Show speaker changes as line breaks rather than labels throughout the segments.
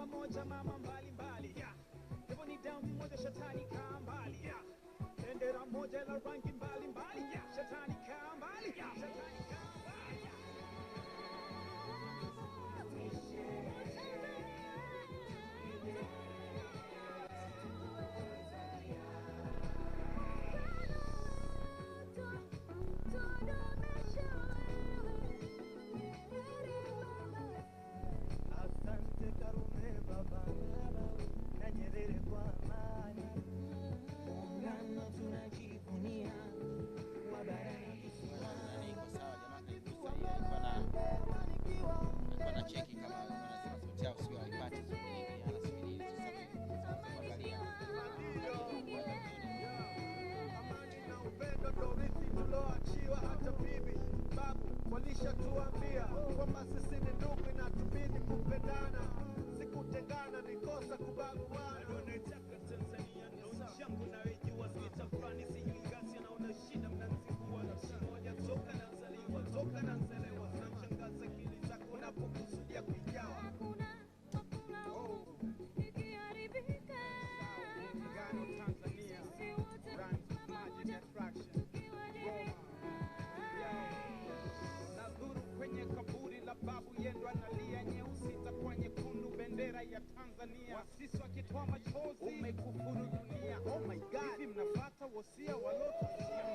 moja mama mbali mbali, hivyo ni damu moja shetani kaa mbali, bendera moja la rangi mbali mbali, shetani kaa mbali, shetani kaa mbali. Walisha tuambia kwamba sisi ni ndugu na tubidi kupendana, sikutengana ni kosa kubaguana. Unataka Tanzania ndo nchi yangu na wejua sita fulani sinyungazi na unashinda mnanzikuwa na moja toka na zaliwa toka na zalewa na mshangaza akili zako unapokusudia kujawa. Muungano Tanzania, Rands, Magic Attraction, kwenye kaburi la babu yendo analia, nyeusi itakuwa nyekundu bendera ya Tanzania. Wasisi wakitoa machozi umekufuru dunia. Oh my God, hivi mnafuata wosia walotuachia?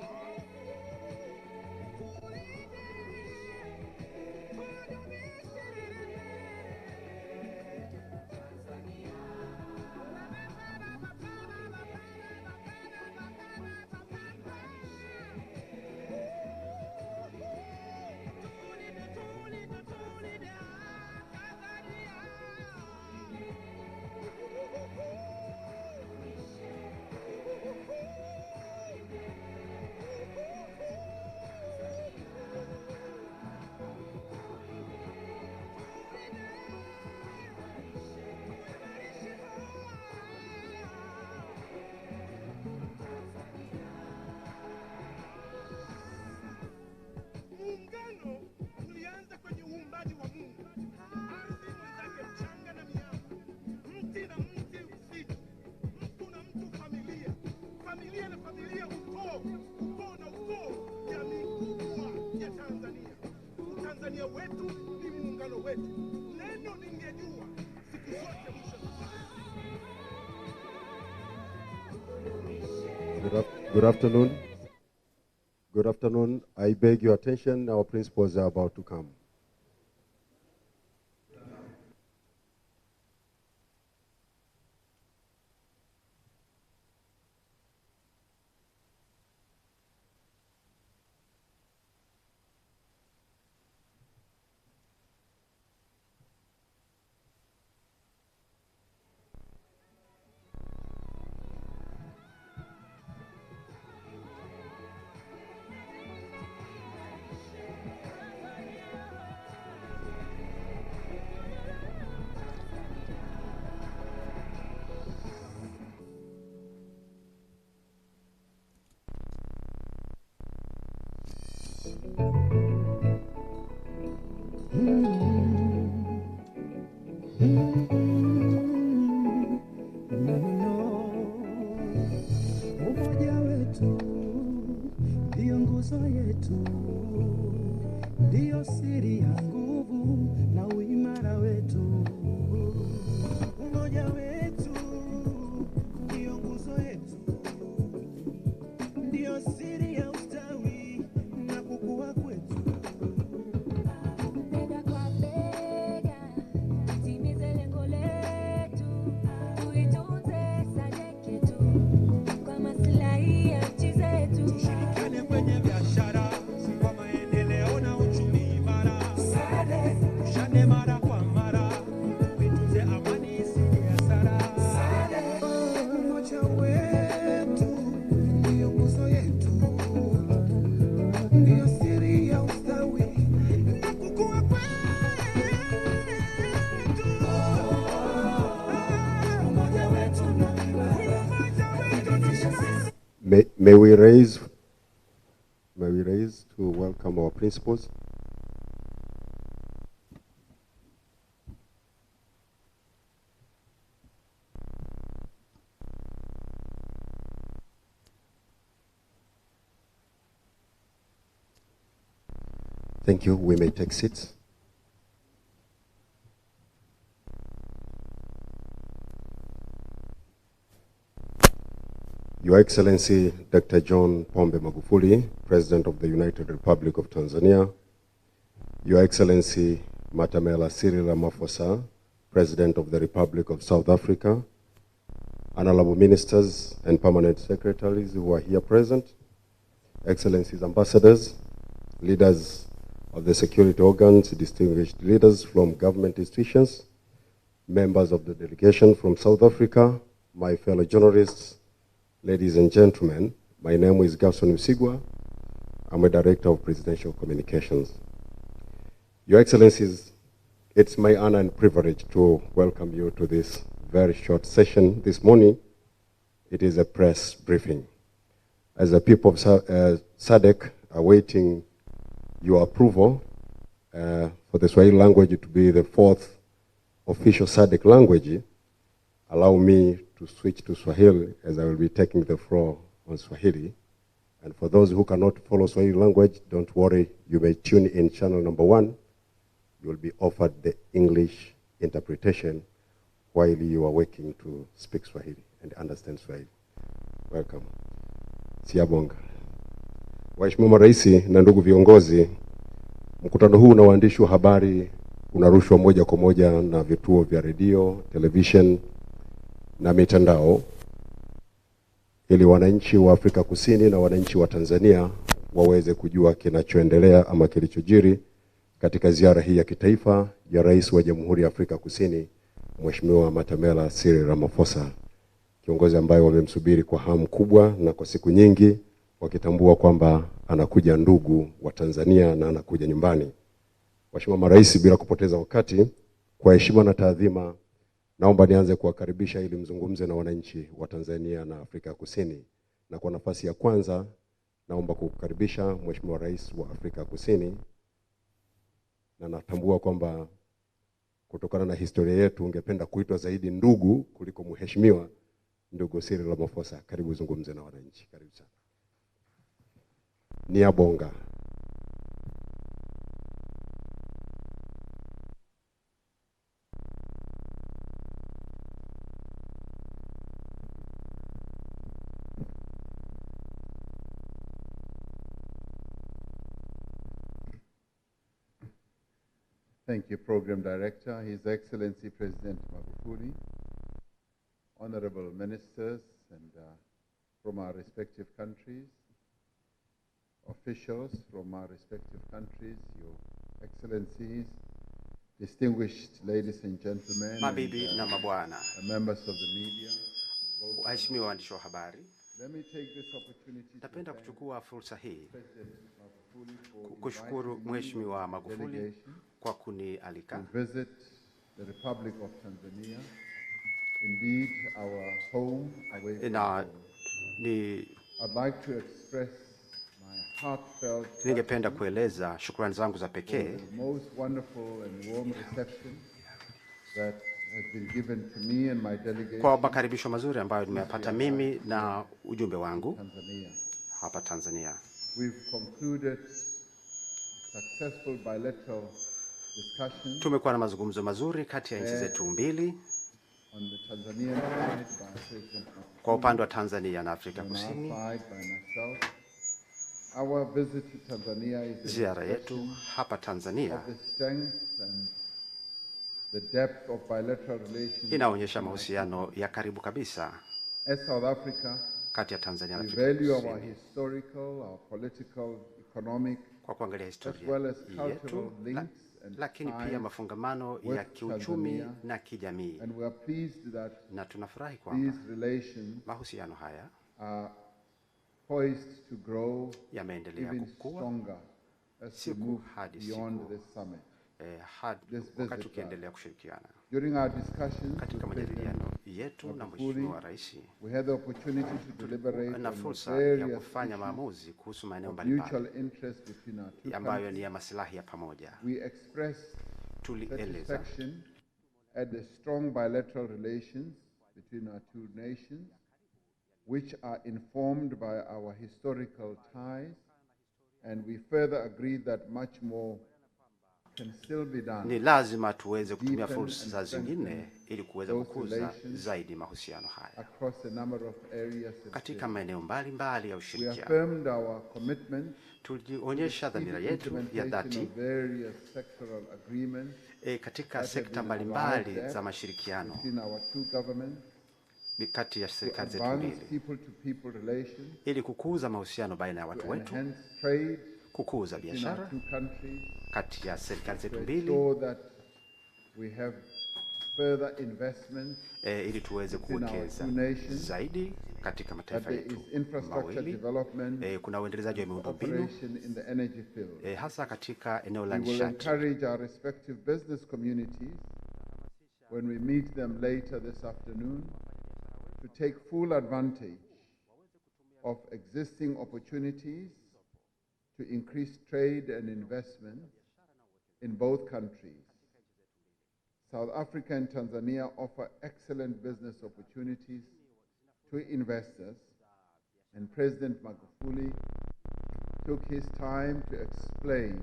umoja wetu ni muungano wetu. Neno ningejua siku zote mwisho
Good afternoon. Good afternoon. I beg your attention. Our principals are about to come.
Umoja wetu ndio nguzo yetu, ndio siri ya nguvu na uimara wetu.
umoja wetu ndio nguzo yetu, ndio siri ya ustawi na kukua kwetu.
Bega kwa bega, timize lengo letu, tuitunze SADC yetu kwa maslahi ya nchi zetu.
Tushirikiane kwenye biashara kwa maendeleo na uchumi imara. SADC tushane mara kwa mara, tuitunze amani isije hasara. SADC umoja wetu ndio nguzo yetu, ndio siri ya ustawi na kukua kwetu. Umoja wetu ni imara.
May we raise to welcome our principals. Thank you. We may take seats. Your Excellency, Dkt John Pombe Magufuli, President of the United Republic of Tanzania. Your Excellency, Matamela Cyril Ramaphosa, President of the Republic of South Africa. Honorable Ministers and Permanent Secretaries who are here present. Excellencies, Ambassadors, leaders of the security organs, distinguished leaders from government institutions, members of the delegation from South Africa, my fellow journalists, ladies and gentlemen, my name is Gerson Usigwa. I'm a Director of Presidential Communications. Your Excellencies, it's my honor and privilege to welcome you to this very short session this morning. It is a press briefing. As the people of SADC are waiting your approval for the Swahili language to be the fourth official SADC language, allow me to switch to Swahili as I will be taking the floor on Swahili. And for those who cannot follow Swahili language, don't worry, you may tune in channel number 1. You will be offered the English interpretation while you are working to speak Swahili and understand Swahili. Welcome. Siabonga. Waheshimiwa Rais na ndugu viongozi, mkutano huu na waandishi wa habari unarushwa moja kwa moja na vituo vya redio, television na mitandao ili wananchi wa Afrika Kusini na wananchi wa Tanzania waweze kujua kinachoendelea ama kilichojiri katika ziara hii ya kitaifa ya Rais wa Jamhuri ya Afrika Kusini, Mheshimiwa Matamela Cyril Ramaphosa, kiongozi ambaye wamemsubiri kwa hamu kubwa na kwa siku nyingi, wakitambua kwamba anakuja ndugu wa Tanzania na anakuja nyumbani. Mheshimiwa Marais, bila kupoteza wakati, kwa heshima na taadhima, naomba nianze kuwakaribisha ili mzungumze na wananchi wa Tanzania na Afrika Kusini. Na kwa nafasi ya kwanza, naomba kukaribisha Mheshimiwa Rais wa Afrika Kusini. Na natambua kwamba kutokana na historia yetu ungependa kuitwa zaidi ndugu kuliko mheshimiwa, ndugu Cyril Ramaphosa. Karibu zungumze na wananchi. Karibu sana. Niabonga.
Thank you, Program Director, His Excellency President Magufuli, honorable ministers and from our respective countries, officials from our respective countries, Your Excellencies, distinguished ladies and gentlemen,
mabibi na mabwana,
members of the media.
waheshimiwa waandishi wa habari,
Let me take this opportunity
napenda
to thank
kuchukua fursa hii
President Magufuli for
kushukuru
inviting me
Mheshimiwa
and the
Magufuli
delegation
kwa
to
kunialika
visit the Republic of Tanzania, indeed our home away from
na
home.
ni
I'd like to express my heartfelt
ningependa
gratitude
kueleza shukrani zangu za
for
pekee
the most wonderful and warm reception that has been given to me and my delegation
kwa makaribisho mazuri ambayo nimeyapata mimi na ujumbe wangu
Tanzania.
hapa Tanzania.
We've concluded successful bilateral discussions
Tumekuwa na mazungumzo mazuri kati ya nchi zetu mbili,
on the Tanzanian side by President
kwa upande
Magufuli,
wa Tanzania na Afrika
on our
Kusini.
side by myself. Our visit to Tanzania is an
Ziara yetu
expression
hapa Tanzania
of the strength and the depth of bilateral relations.
inaonyesha mahusiano ya karibu kabisa
As South Africa,
kati ya Tanzania na
we
Afrika
value our
Kusini,
historical, our political, economic,
kwa kuangalia
as
historia
well as
yetu,
cultural links and
lakini pia
ties
mafungamano
with
ya kiuchumi
Tanzania,
na kijamii,
and we are pleased that
na tunafurahi kwamba
these relations
mahusiano haya
are poised to grow
yameendelea
even
kukua
stronger as we
siku
move
hadi
beyond
siku,
this summit.
hadi
This
wakati
visit
tukiendelea kushirikiana.
During our discussions
Katika
with President
majadiliano yetu na
Magufuli,
Mheshimiwa Rais,
we had the opportunity to deliberate
na
on the
fursa ya
various
kufanya
issues
maamuzi kuhusu maeneo
of
mbalimbali
mutual interest between our two
ambayo ni
countries.
ya maslahi ya pamoja.
We expressed
Tulieleza
satisfaction at the strong bilateral relations between our two nations, which are informed by our historical ties, and we further agreed that much more can still be
ni
done
lazima tuweze kutumia
deepen
fursa
and
zingine
strengthen
ili kuweza
those
kukuza
relations
zaidi mahusiano haya
across a number of areas of
katika
state.
maeneo mbalimbali ya
We
ushirikiano.
affirmed our commitment
Tulionyesha dhamira yetu ya
implementation
dhati
of various sectoral agreements
katika
that have
sekta
been
mbalimbali
arrived
za
at
mashirikiano
between our two governments
kati ya
to
serikali zetu
advance
mbili
people-to-people relations,
ili kukuza mahusiano baina ya
to
watu wetu,
enhance trade
kukuza
between our
biashara
two countries,
kati ya serikali
to
zetu mbili,
ensure that we have further investments,
ili tuweze
between our
kuwekeza
two nations,
zaidi katika
that
mataifa
there
yetu
is infrastructure
mawili.
development,
Kuna uendelezaji wa miundombinu
operation in the energy field.
hasa katika eneo la
We will
nishati.
encourage our respective business communities when we meet them later this afternoon to take full advantage of existing opportunities to increase trade and investment in both countries. South Africa and Tanzania offer excellent business opportunities to investors, and President Magufuli took his time to explain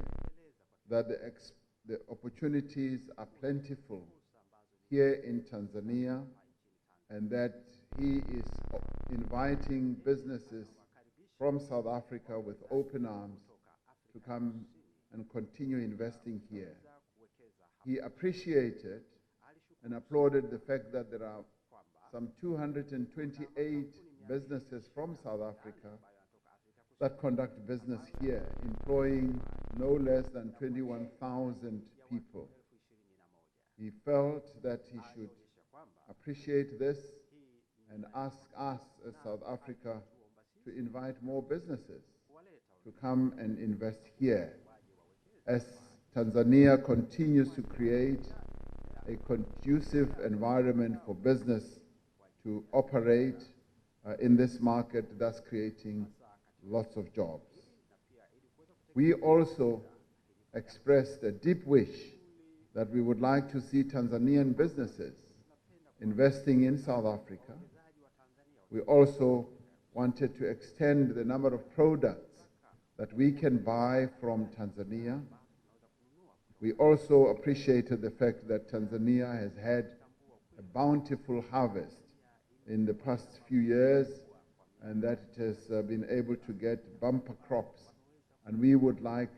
that the opportunities are plentiful here in Tanzania, and that he is inviting businesses from South Africa with open arms to come and continue investing here. He appreciated and applauded the fact that there are some 228 businesses from South Africa that conduct business here, employing no less than 21,000 people. He felt that he should appreciate this and ask us as South Africa to invite more businesses to come and invest here, as Tanzania continues to create a conducive environment for business to operate in this market, thus creating lots of jobs. We also expressed a deep wish that we would like to see Tanzanian businesses investing in South Africa. We also wanted to extend the number of products that we can buy from Tanzania. We also appreciated the fact that Tanzania has had a bountiful harvest in the past few years, and that it has been able to get bumper crops. And we would like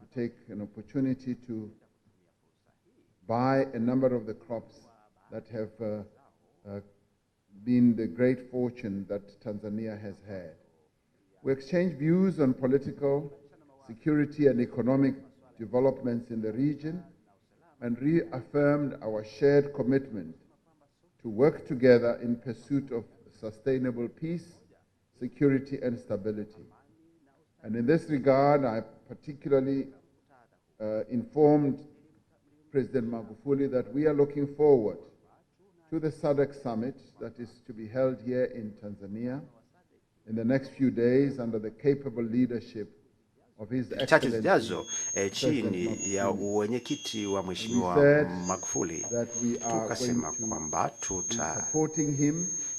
to take an opportunity to buy a number of the crops that have been the great fortune that Tanzania has had. We exchanged views on political, security, and economic developments in the region and reaffirmed our shared commitment to work together in pursuit of sustainable peace, security, and stability. And in this regard, I particularly informed President Magufuli that we are looking forward to the SADC summit that is to be held here in Tanzania in the next few days under the capable leadership of His Excellency
chini ya uwenyekiti wa Mheshimiwa Magufuli, tukasema kwamba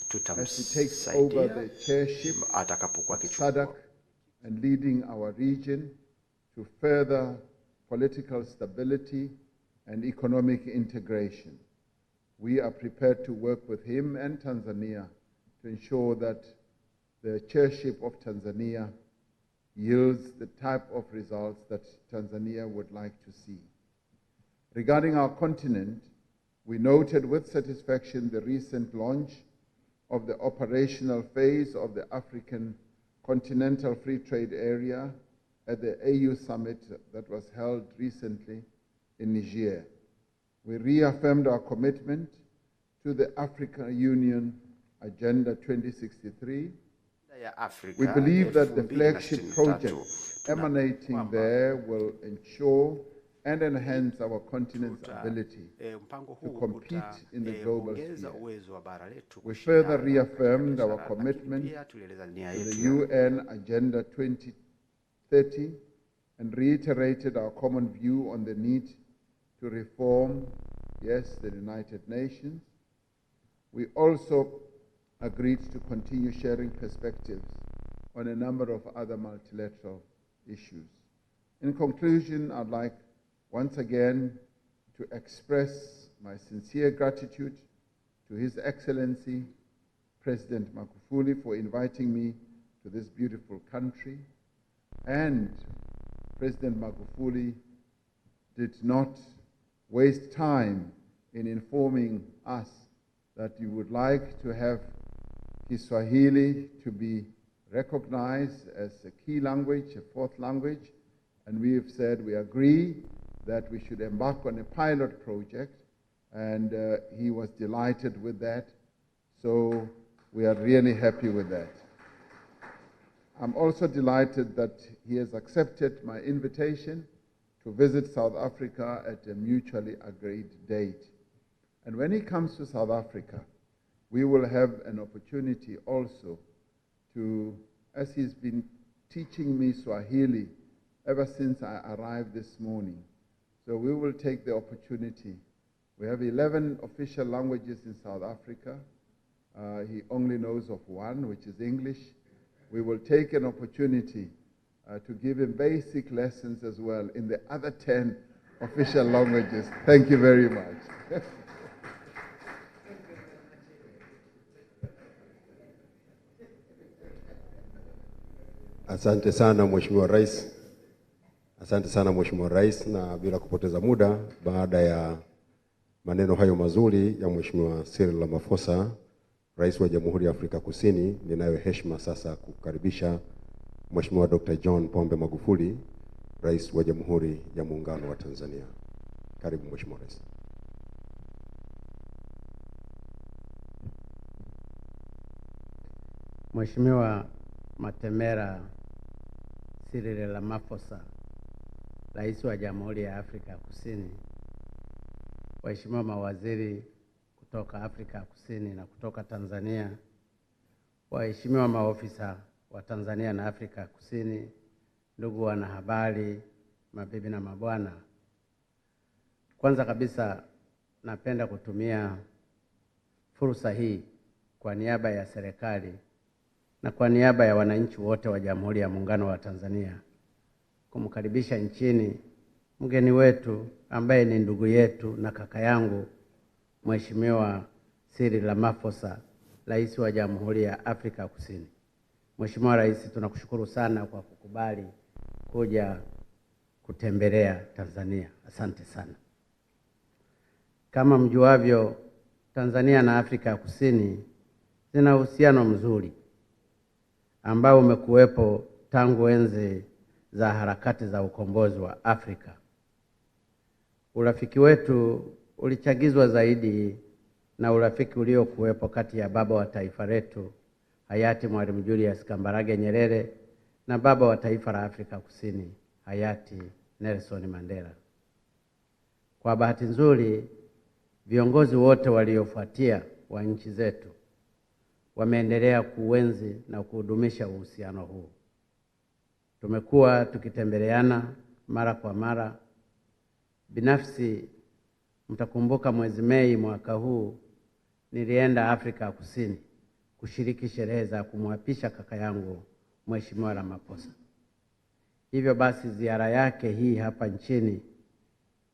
tutamsaidia atakapokuwa kichukua
and leading our region to further political stability and economic integration. We are prepared to work with him and Tanzania to ensure that the chairship of Tanzania yields the type of results that Tanzania would like to see. Regarding our continent, we noted with satisfaction the recent launch of the operational phase of the African Continental Free Trade Area at the AU Summit that was held recently in Niger. We reaffirmed our commitment to the African Union Agenda 2063. We believe that the flagship projects emanating there will ensure and enhance our continent's ability to compete in the global sphere. We further reaffirmed our commitment to the UN Agenda 2030 and reiterated our common view on the need to reform, yes, the United Nations. We also agreed to continue sharing perspectives on a number of other multilateral issues. In conclusion, I'd like once again to express my sincere gratitude to His Excellency, President Magufuli, for inviting me to this beautiful country. And President Magufuli did not waste time in informing us that you would like to have Kiswahili to be recognized as a key language, a fourth language, and we have said we agree that we should embark on a pilot project, and he was delighted with that, so we are really happy with that. I'm also delighted that he has accepted my invitation to visit South Africa at a mutually agreed date. And when he comes to South Africa, we will have an opportunity also to, as he's been teaching me Swahili ever since I arrived this morning. So we will take the opportunity. We have 11 official languages in South Africa. He only knows of one, which is English. We will take an opportunity to give him basic lessons as well in the other 10 official languages. Thank you very much.
Asante sana Mheshimiwa Rais. Asante sana Mheshimiwa Rais, na bila kupoteza muda, baada ya maneno hayo mazuri ya Mheshimiwa Cyril Ramaphosa, Rais wa Jamhuri ya Afrika Kusini, ninayo heshima sasa kukaribisha Mheshimiwa Dkt John Pombe Magufuli, Rais wa Jamhuri ya Muungano wa Tanzania. Karibu Mheshimiwa Rais.
Mheshimiwa Matamela Cyril Ramaphosa, Rais wa Jamhuri ya Afrika Kusini, waheshimiwa mawaziri kutoka Afrika Kusini na kutoka Tanzania, waheshimiwa maofisa wa Tanzania na Afrika Kusini, ndugu wanahabari, mabibi na mabwana. Kwanza kabisa napenda kutumia fursa hii kwa niaba ya serikali na kwa niaba ya wananchi wote wa Jamhuri ya Muungano wa Tanzania kumkaribisha nchini mgeni wetu ambaye ni ndugu yetu na kaka yangu, Mheshimiwa Cyril Ramaphosa, Rais wa Jamhuri ya Afrika Kusini. Mheshimiwa Rais, tunakushukuru sana kwa kukubali kuja kutembelea Tanzania. Asante sana. Kama mjuavyo, Tanzania na Afrika Kusini zina uhusiano mzuri ambao umekuwepo tangu enzi za harakati za ukombozi wa Afrika. Urafiki wetu ulichagizwa zaidi na urafiki uliokuwepo kati ya baba wa taifa letu hayati Mwalimu Julius Kambarage Nyerere na baba wa taifa la Afrika Kusini hayati Nelson Mandela. Kwa bahati nzuri, viongozi wote waliofuatia wa nchi zetu wameendelea kuenzi na kudumisha uhusiano huu. Tumekuwa tukitembeleana mara kwa mara. Binafsi, mtakumbuka mwezi Mei mwaka huu nilienda Afrika Kusini kushiriki sherehe za kumwapisha kaka yangu Mheshimiwa Ramaphosa. Hivyo basi, ziara yake hii hapa nchini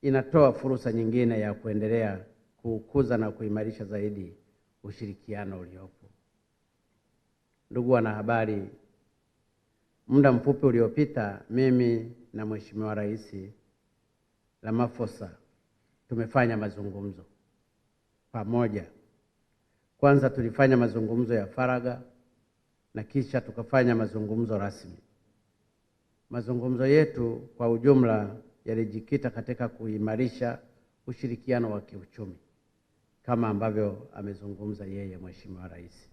inatoa fursa nyingine ya kuendelea kukuza na kuimarisha zaidi ushirikiano uliopo. Ndugu wanahabari, muda mfupi uliopita mimi na Mheshimiwa Rais Ramaphosa tumefanya mazungumzo pamoja. Kwanza tulifanya mazungumzo ya faragha na kisha tukafanya mazungumzo rasmi. Mazungumzo yetu kwa ujumla yalijikita katika kuimarisha ushirikiano wa kiuchumi kama ambavyo amezungumza yeye Mheshimiwa Rais.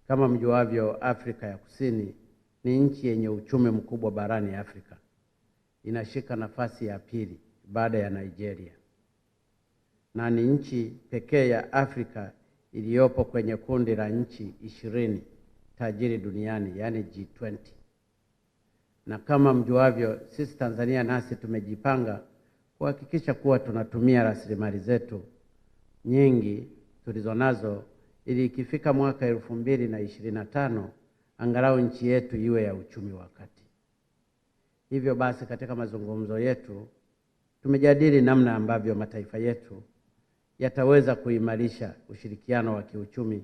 Kama mjuavyo, Afrika ya Kusini ni nchi yenye uchumi mkubwa barani Afrika. Inashika nafasi ya pili baada ya Nigeria, na ni nchi pekee ya Afrika iliyopo kwenye kundi la nchi 20 tajiri duniani, yani G20. Na kama mjuavyo, sisi Tanzania nasi tumejipanga kuhakikisha kuwa tunatumia rasilimali zetu nyingi tulizonazo ili ikifika mwaka 2025 angalau nchi yetu iwe ya uchumi wa kati. Hivyo basi, katika mazungumzo yetu tumejadili namna ambavyo mataifa yetu yataweza kuimarisha ushirikiano wa kiuchumi,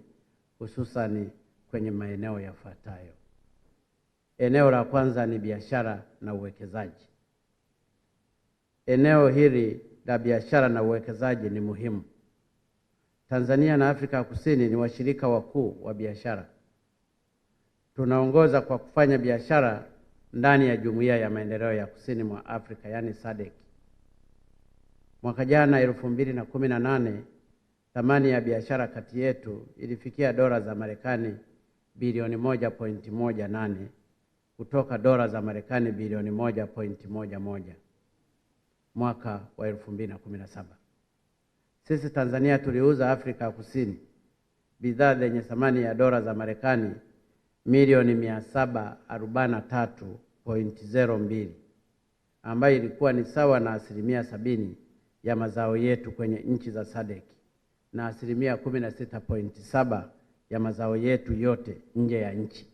hususani kwenye maeneo yafuatayo. Eneo la kwanza ni biashara na uwekezaji. Eneo hili la biashara na uwekezaji ni muhimu. Tanzania na Afrika Kusini ni washirika wakuu wa biashara. Tunaongoza kwa kufanya biashara ndani ya Jumuiya ya Maendeleo ya Kusini mwa Afrika, yani SADC. Mwaka jana 2018, thamani ya biashara kati yetu ilifikia dola za Marekani bilioni 1.18 kutoka dola za Marekani bilioni 1.11 mwaka wa 2017. Sisi Tanzania tuliuza Afrika Kusini bidhaa zenye thamani ya dola za Marekani milioni 743.02 ambayo ilikuwa ni sawa na 70% ya mazao yetu kwenye nchi za SADC na 16.7% ya mazao yetu yote nje ya nchi.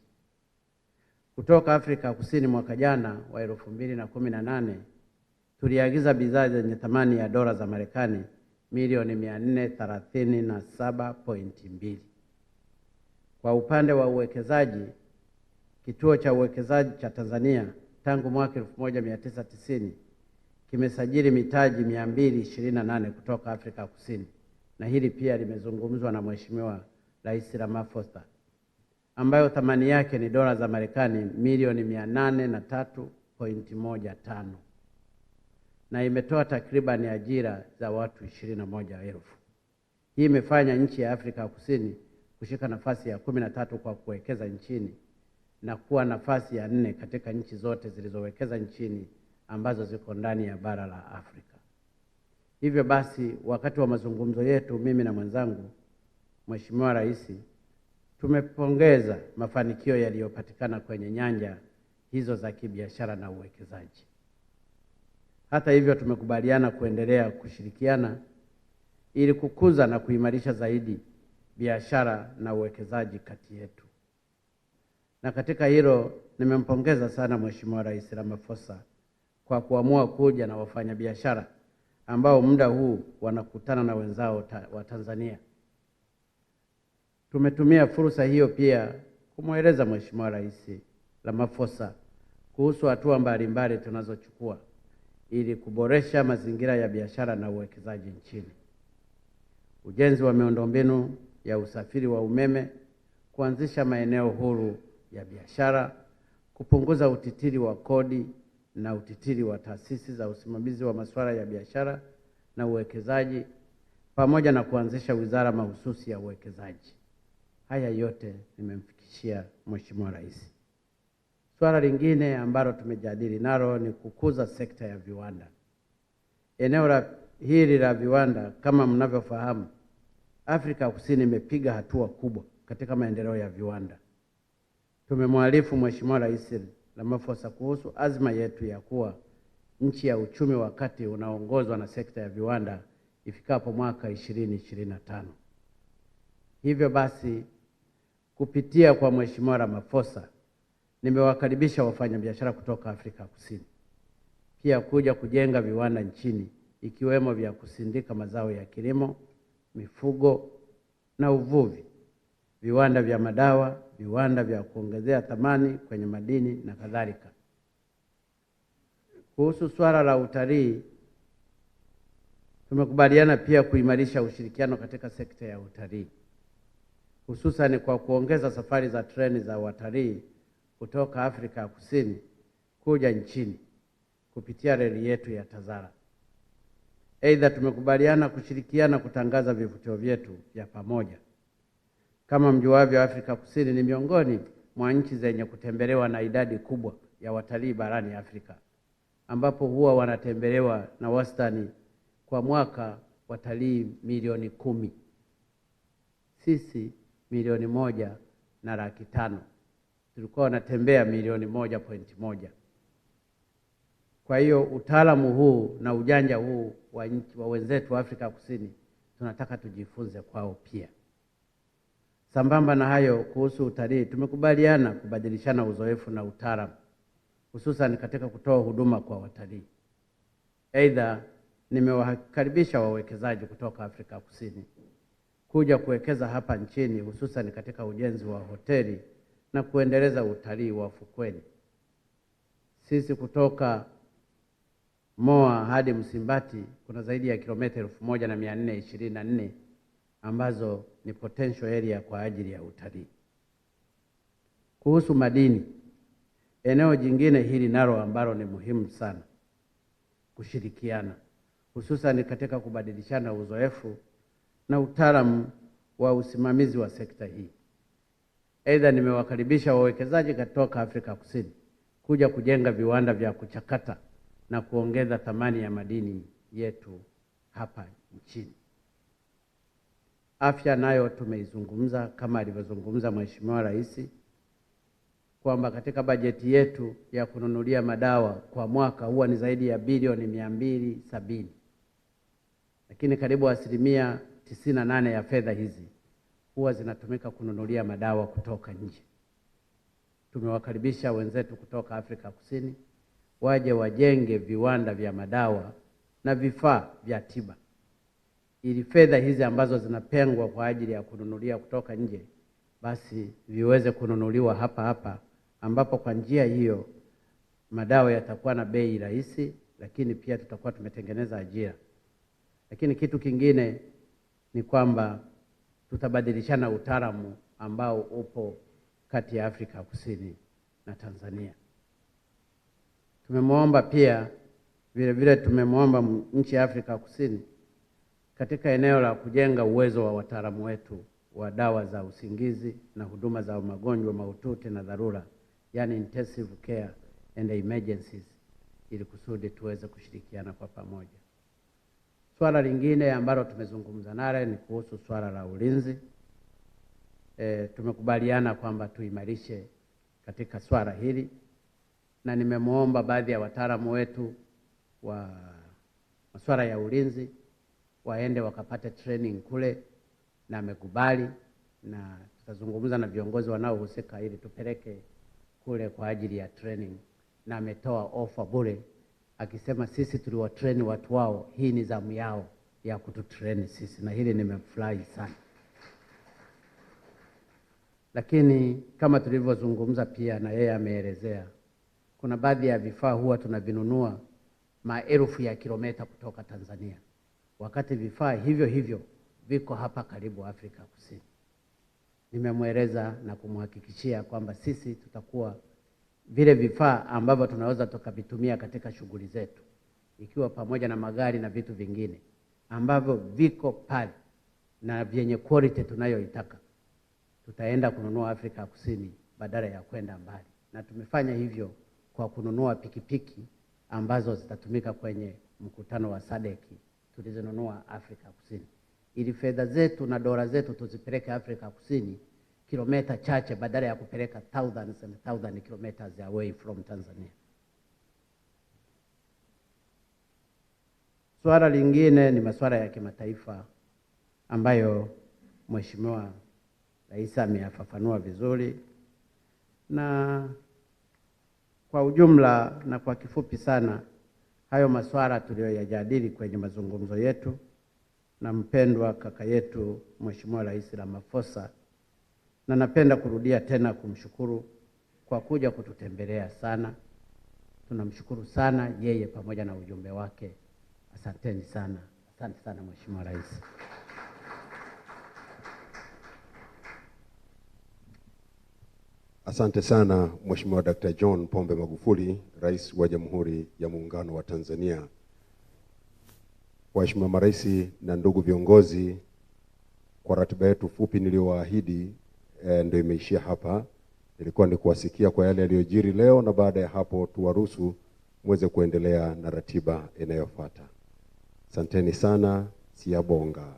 Kutoka Afrika Kusini mwaka jana wa 2018 tuliagiza bidhaa zenye thamani ya dola za Marekani milioni 437.2. Kwa upande wa uwekezaji, kituo cha uwekezaji cha Tanzania tangu mwaka 1990 kimesajili mitaji 228 kutoka Afrika Kusini, na hili pia limezungumzwa na Mheshimiwa Rais Ramaphosa, ambayo thamani yake ni dola za Marekani milioni 803.15 na imetoa takriban ajira za watu 21,000. Hii imefanya nchi ya Afrika Kusini kushika nafasi ya 13 kwa kuwekeza nchini na kuwa nafasi ya 4 katika nchi zote zilizowekeza nchini ambazo ziko ndani ya bara la Afrika. Hivyo basi, wakati wa mazungumzo yetu mimi na mwenzangu Mheshimiwa Rais tumepongeza mafanikio yaliyopatikana kwenye nyanja hizo za kibiashara na uwekezaji. Hata hivyo, tumekubaliana kuendelea kushirikiana ili kukuza na kuimarisha zaidi biashara na uwekezaji kati yetu. Na katika hilo nimempongeza sana Mheshimiwa Rais Ramaphosa kwa kuamua kuja na wafanyabiashara ambao muda huu wanakutana na wenzao wa Tanzania. Tumetumia fursa hiyo pia kumweleza Mheshimiwa Rais Ramaphosa kuhusu hatua mbalimbali tunazochukua ili kuboresha mazingira ya biashara na uwekezaji nchini. ujenzi wa miundombinu ya usafiri wa umeme, kuanzisha maeneo huru ya biashara, kupunguza utitiri wa kodi na utitiri wa taasisi za usimamizi wa masuala ya biashara na uwekezaji, pamoja na kuanzisha wizara mahususi ya uwekezaji. Haya yote nimemfikishia Mheshimiwa Rais. Swala lingine ambalo tumejadili nalo ni kukuza sekta ya viwanda. Eneo hili la viwanda, kama mnavyofahamu, Afrika Kusini imepiga hatua kubwa katika maendeleo ya viwanda. Tumemwarifu Mheshimiwa Rais Ramaphosa kuhusu azma yetu ya kuwa nchi ya uchumi wa kati unaongozwa na sekta ya viwanda ifikapo mwaka 2025. Hivyo basi, kupitia kwa Mheshimiwa Ramaphosa, nimewakaribisha wafanyabiashara kutoka Afrika Kusini pia kuja kujenga viwanda nchini, ikiwemo vya kusindika mazao ya kilimo, mifugo na uvuvi, viwanda vya madawa, viwanda vya kuongezea thamani kwenye madini na kadhalika. Kuhusu swala la utalii, tumekubaliana pia kuimarisha ushirikiano katika sekta ya utalii, hususan kwa kuongeza safari za treni za watalii kutoka Afrika Kusini kuja nchini kupitia reli yetu ya Tazara. Aidha, tumekubaliana kushirikiana kutangaza vivutio vyetu vya pamoja. Kama mjuavyo, Afrika Kusini ni miongoni mwa nchi zenye kutembelewa na idadi kubwa ya watalii barani Afrika, ambapo huwa wanatembelewa na wastani kwa mwaka watalii milioni 10. Sisi milioni 1.5 tulikuwa wanatembea milioni 1.1. Kwa hiyo utaalamu huu na ujanja huu wa wenzetu wa Afrika Kusini tunataka tujifunze kwao pia. Sambamba na hayo, kuhusu utalii, tumekubaliana kubadilishana uzoefu na utaalamu, hususan katika kutoa huduma kwa watalii. Aidha, nimewakaribisha wawekezaji kutoka Afrika Kusini kuja kuwekeza hapa nchini, hususan katika ujenzi wa hoteli na kuendeleza utalii wa fukweni. Sisi kutoka Moa hadi Msimbati kuna zaidi ya kilomita 1424 ambazo ni potential area kwa ajili ya utalii. Kuhusu madini, eneo jingine hili nalo ambalo ni muhimu sana kushirikiana, hususan katika kubadilishana uzoefu na utaalamu wa usimamizi wa sekta hii. Aidha, nimewakaribisha wawekezaji kutoka Afrika Kusini kuja kujenga viwanda vya kuchakata na kuongeza thamani ya madini yetu hapa nchini. Afya nayo tumeizungumza kama alivyozungumza Mheshimiwa Rais, kwamba katika bajeti yetu ya kununulia madawa kwa mwaka huwa ni zaidi ya bilioni 270, lakini karibu 98% ya fedha hizi huwa zinatumika kununulia madawa kutoka nje. Tumewakaribisha wenzetu kutoka Afrika Kusini waje wajenge viwanda vya madawa na vifaa vya tiba, ili fedha hizi ambazo zinapengwa kwa ajili ya kununulia kutoka nje basi viweze kununuliwa hapa hapa, ambapo kwa njia hiyo madawa yatakuwa na bei rahisi, lakini pia tutakuwa tumetengeneza ajira. Lakini kitu kingine ni kwamba tutabadilishana utaalamu ambao upo kati ya Afrika Kusini na Tanzania. Tumemwomba pia vile tumemwomba nchi ya Afrika Kusini katika eneo la kujenga uwezo wa wataalamu wetu wa dawa za usingizi na huduma za magonjwa mahututi na dharura, yani intensive care and emergencies, ili kusudi tuweze kushirikiana kwa pamoja. Swala lingine ambalo tumezungumza nalo ni kuhusu swala la ulinzi. Tumekubaliana kwamba tuimarishe katika swala hili, na nimemwomba baadhi ya wataalamu wetu wa masuala ya ulinzi waende wakapate training kule, na amekubali, na tutazungumza na viongozi wanaohusika ili tupeleke kule kwa ajili ya training, na ametoa offer bure akisema sisi tuliwatrain watu wao, hii ni zamu yao ya kututrain sisi, na hili nimefurahi sana. Lakini kama tulivyozungumza pia na yeye ameelezea, kuna baadhi ya vifaa huwa tunavinunua maelfu ya kilomita kutoka Tanzania, wakati vifaa hivyo viko hapa karibu Afrika Kusini. Nimemweleza na kumhakikishia kwamba sisi tutakuwa vile vifaa ambavyo tunaweza tukavitumia katika shughuli zetu, ikiwa pamoja na magari na vitu vingine ambavyo viko pale na vyenye quality tunayoitaka, tutaenda kununua Afrika Kusini badala ya kwenda mbali. Na tumefanya hivyo kwa kununua pikipiki ambazo zitatumika kwenye mkutano wa SADC, tulizinunua Afrika Kusini, ili fedha zetu na dola zetu tuzipeleke Afrika Kusini kilomita chache badala ya kupeleka thousands and thousands kilometers away from Tanzania. Swala lingine ni masuala ya kimataifa ambayo Mheshimiwa Rais ameyafafanua vizuri, na kwa ujumla na kwa kifupi sana, hayo masuala tuliyoyajadili kwenye mazungumzo yetu na mpendwa kaka yetu Mheshimiwa Rais Ramaphosa, na napenda kurudia tena kumshukuru kwa kuja kututembelea sana. Tunamshukuru sana yeye pamoja na ujumbe wake. Asanteni sana. Asante sana Mheshimiwa Rais.
Asante sana Mheshimiwa Dkt John Pombe Magufuli, Rais wa Jamhuri ya Muungano wa Tanzania. Waheshimiwa marais na ndugu viongozi, kwa ratiba yetu fupi niliyowaahidi ndio imeishia hapa. Ilikuwa ni kuwasikia kwa yale yaliyojiri leo, na baada ya hapo tuwaruhusu muweze kuendelea na ratiba inayofuata. Asanteni sana. Siyabonga.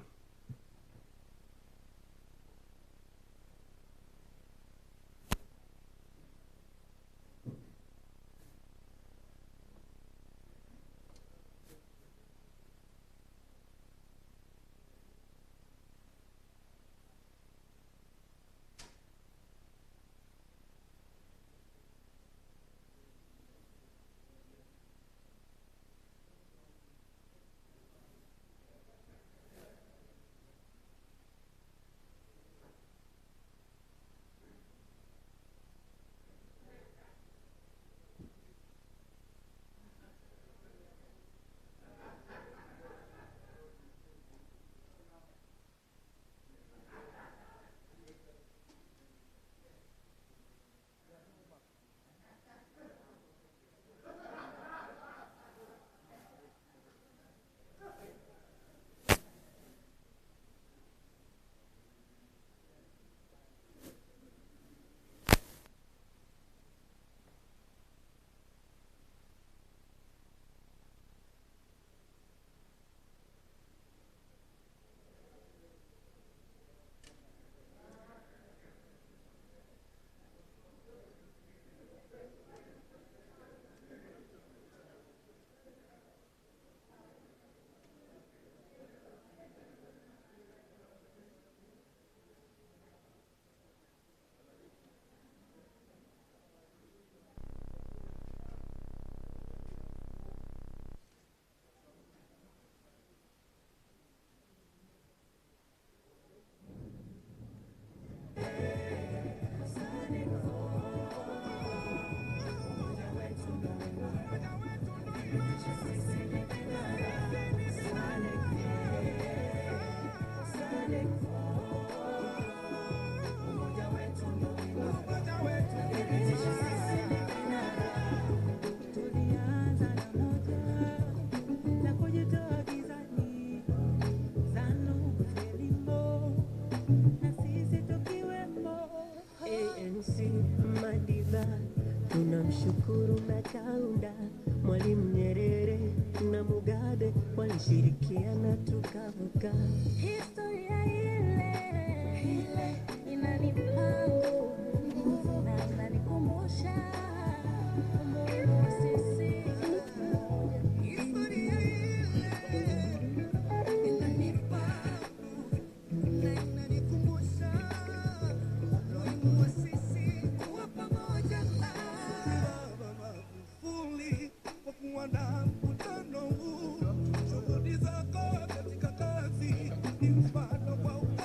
Tunamshukuru Makaunda, Mwalimu Nyerere na Mugabe walishirikiana tukavuka historia.